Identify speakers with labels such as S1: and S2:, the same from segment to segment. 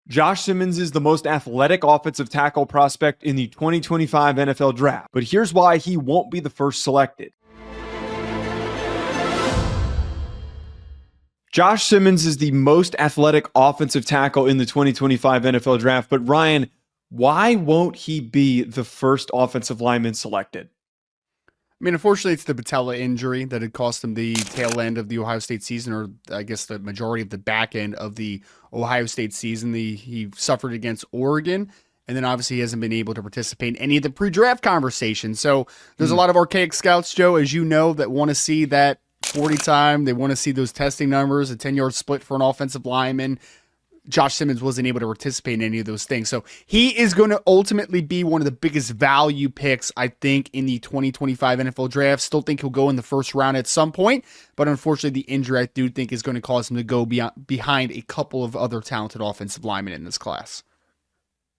S1: Josh Simmons is the most athletic offensive tackle prospect in the 2025 NFL Draft, but here's why he won't be the first selected. Josh Simmons is the most athletic offensive tackle in the 2025 NFL Draft, but Ryan, why won't he be the first offensive lineman selected?
S2: I mean, unfortunately, it's the patella injury that had cost him the tail end of the Ohio State season, or I guess the majority of the back end of the Ohio State season. He suffered against Oregon, and then obviously he hasn't been able to participate in any of the pre-draft conversations. So there's a lot of archaic scouts, Joe, as you know, that want to see that 40 time. They want to see those testing numbers, a 10-yard split for an offensive lineman. Josh Simmons wasn't able to participate in any of those things. So he is going to ultimately be one of the biggest value picks, I think, in the 2025 NFL Draft. Still think he'll go in the first round at some point, but unfortunately the injury I do think is going to cause him to go behind a couple of other talented offensive linemen in this class.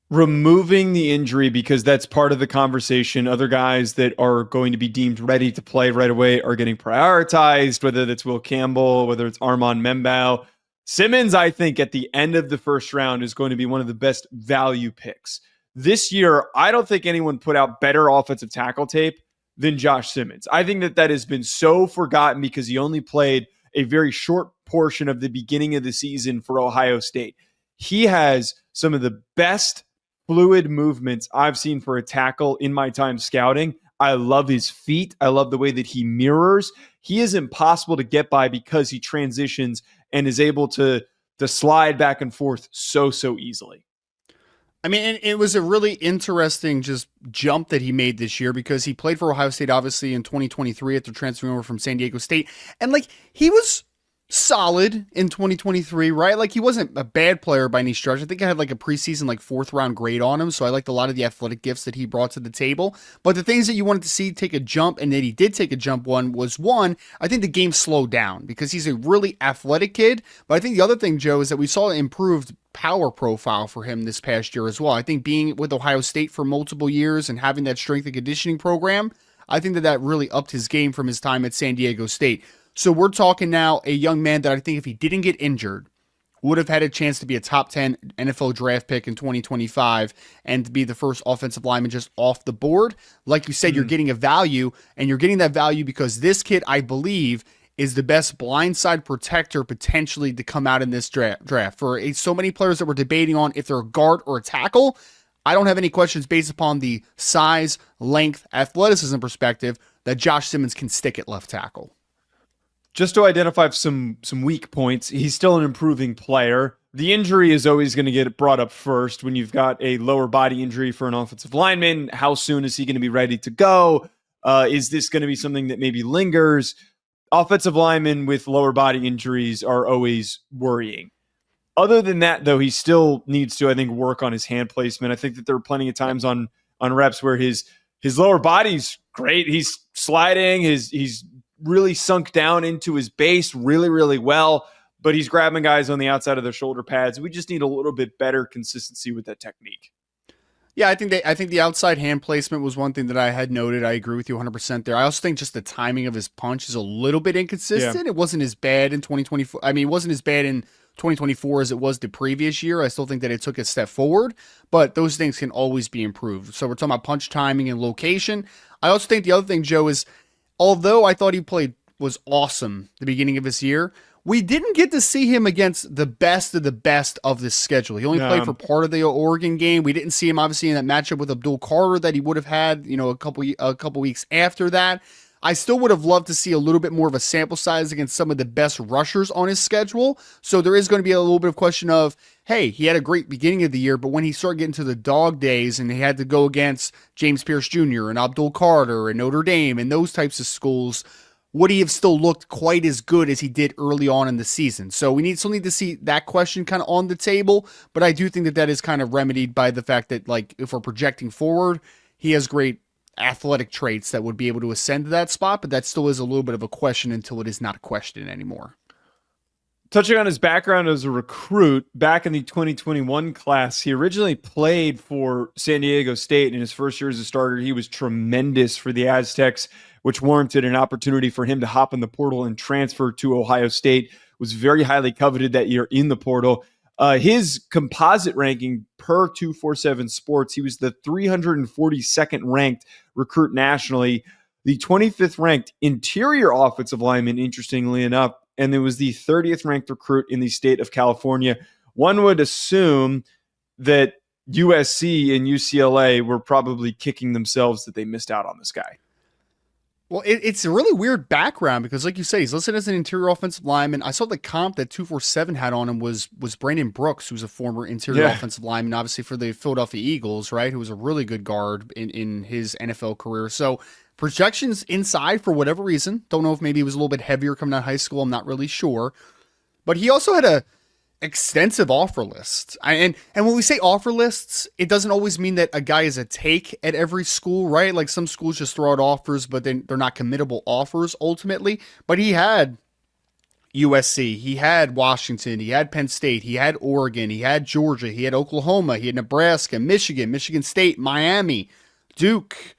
S1: Removing the injury, because that's part of the conversation. Other guys that are going to be deemed ready to play right away are getting prioritized, whether that's Will Campbell, whether it's Armand Membao. Simmons, I think, at the end of the first round is going to be one of the best value picks. This year, I don't think anyone put out better offensive tackle tape than Josh Simmons. I think that has been so forgotten because he only played a very short portion of the beginning of the season for Ohio State. He has some of the best fluid movements I've seen for a tackle in my time scouting. I love his feet. I love the way that he mirrors. He is impossible to get by because he transitions and is able to slide back and forth so easily.
S2: I mean, it was a really interesting just jump that he made this year because he played for Ohio State, obviously, in 2023 after transferring over from San Diego State. And, he was solid in 2023, right? He wasn't a bad player by any stretch. I think I had a preseason fourth round grade on him, so I liked a lot of the athletic gifts that he brought to the table. But the things that you wanted to see take a jump, and that he did take a jump, I think the game slowed down because he's a really athletic kid. But I think the other thing, Joe, is that we saw an improved power profile for him this past year as well. I think being with Ohio State for multiple years and having that strength and conditioning program, I think that really upped his game from his time at San Diego State. So we're talking now a young man that I think if he didn't get injured would have had a chance to be a top 10 NFL draft pick in 2025 and to be the first offensive lineman just off the board. Like you said, you're getting a value, and you're getting that value because this kid, I believe, is the best blindside protector potentially to come out in this draft. For so many players that we're debating on if they're a guard or a tackle, I don't have any questions based upon the size, length, athleticism perspective that Josh Simmons can stick at left tackle.
S1: Just to identify some weak points, he's still an improving player. The injury is always going to get brought up first when you've got a lower body injury for an offensive lineman. How soon is he going to be ready to go? Is this going to be something that maybe lingers? Offensive linemen with lower body injuries are always worrying. Other than that, though, he still needs to, I think, work on his hand placement. I think that there are plenty of times on reps where his lower body's great. He's sliding. He's really sunk down into his base really well, but he's grabbing guys on the outside of their shoulder pads. We just need a little bit better consistency with that technique.
S2: Yeah, I think the outside hand placement was one thing that I had noted. I agree with you 100% there. I also think just the timing of his punch is a little bit inconsistent. Yeah. It wasn't as bad in 2024. I mean, it wasn't as bad in 2024 as it was the previous year. I still think that it took a step forward, but those things can always be improved. So we're talking about punch timing and location. I also think the other thing, Joe, is although I thought he was awesome the beginning of his year, we didn't get to see him against the best of the best of this schedule. He only played for part of the Oregon game. We didn't see him obviously in that matchup with Abdul Carter that he would have had, a couple weeks after that. I still would have loved to see a little bit more of a sample size against some of the best rushers on his schedule. So there is going to be a little bit of question of, hey, he had a great beginning of the year, but when he started getting to the dog days and he had to go against James Pierce Jr. and Abdul Carter and Notre Dame and those types of schools, would he have still looked quite as good as he did early on in the season? So we still need to see that question kind of on the table, but I do think that is kind of remedied by the fact that, if we're projecting forward, he has great athletic traits that would be able to ascend to that spot, but that still is a little bit of a question until it is not a question anymore.
S1: Touching on his background as a recruit, back in the 2021 class, he originally played for San Diego State. In his first year as a starter, he was tremendous for the Aztecs, which warranted an opportunity for him to hop in the portal and transfer to Ohio State. Was very highly coveted that year in the portal. His composite ranking per 247 Sports, he was the 342nd ranked recruit nationally, the 25th ranked interior offensive lineman, interestingly enough, and it was the 30th ranked recruit in the state of California. One would assume that USC and UCLA were probably kicking themselves that they missed out on this guy.
S2: Well, it's a really weird background because, like you say, he's listed as an interior offensive lineman. I saw the comp that 247 had on him was Brandon Brooks, who's a former interior offensive lineman, obviously for the Philadelphia Eagles, right? Who was a really good guard in his NFL career. So projections inside for whatever reason. Don't know if maybe he was a little bit heavier coming out of high school. I'm not really sure. But he also had a extensive offer list. And when we say offer lists, it doesn't always mean that a guy is a take at every school, right? Like some schools just throw out offers, but then they're not committable offers ultimately. But he had USC, he had Washington, he had Penn State, he had Oregon, he had Georgia, he had Oklahoma, he had Nebraska, Michigan State, Miami, Duke,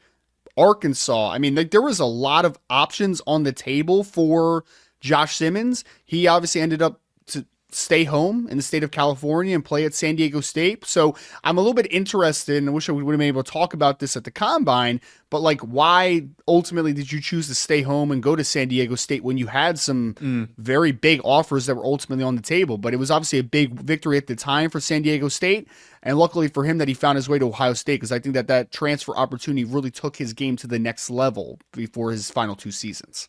S2: Arkansas. I mean, there was a lot of options on the table for Josh Simmons. He obviously ended up to stay home in the state of California and play at San Diego State. So I'm a little bit interested, and I wish I would have been able to talk about this at the Combine, but like, why ultimately did you choose to stay home and go to San Diego State when you had some very big offers that were ultimately on the table? But it was obviously a big victory at the time for San Diego State, and luckily for him that he found his way to Ohio State, because I think that transfer opportunity really took his game to the next level before his final 2 seasons.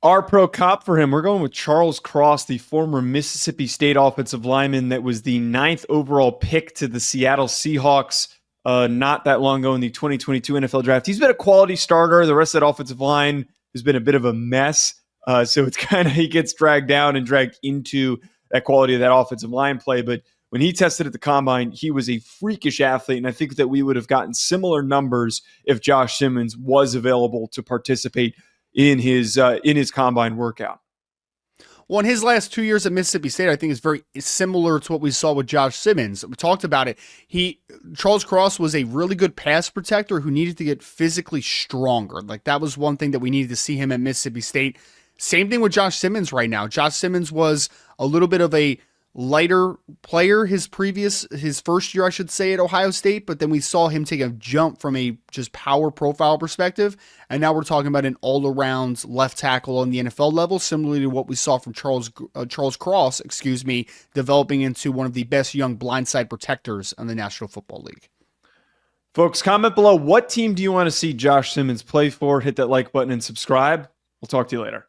S1: Our pro cop for him, we're going with Charles Cross, the former Mississippi State offensive lineman that was the 9th overall pick to the Seattle Seahawks not that long ago in the 2022 NFL draft. He's been a quality starter. The rest of that offensive line has been a bit of a mess. So it's kind of, he gets dragged down and dragged into that quality of that offensive line play. But when he tested at the Combine, he was a freakish athlete. And I think that we would have gotten similar numbers if Josh Simmons was available to participate in his Combine workout.
S2: Well, in his last 2 years at Mississippi State, I think is very similar to what we saw with Josh Simmons. We talked about it. Charles Cross was a really good pass protector who needed to get physically stronger. Like, that was one thing that we needed to see him at Mississippi State. Same thing with Josh Simmons right now. Josh Simmons was a little bit of a lighter player his first year, I should say, at Ohio State, but then we saw him take a jump from a just power profile perspective, and now we're talking about an all-around left tackle on the NFL level, similarly to what we saw from Charles Cross, developing into one of the best young blindside protectors in the National Football League.
S1: Folks, comment below, what team do you want to see Josh Simmons play for? Hit that like button and subscribe. We'll talk to you later.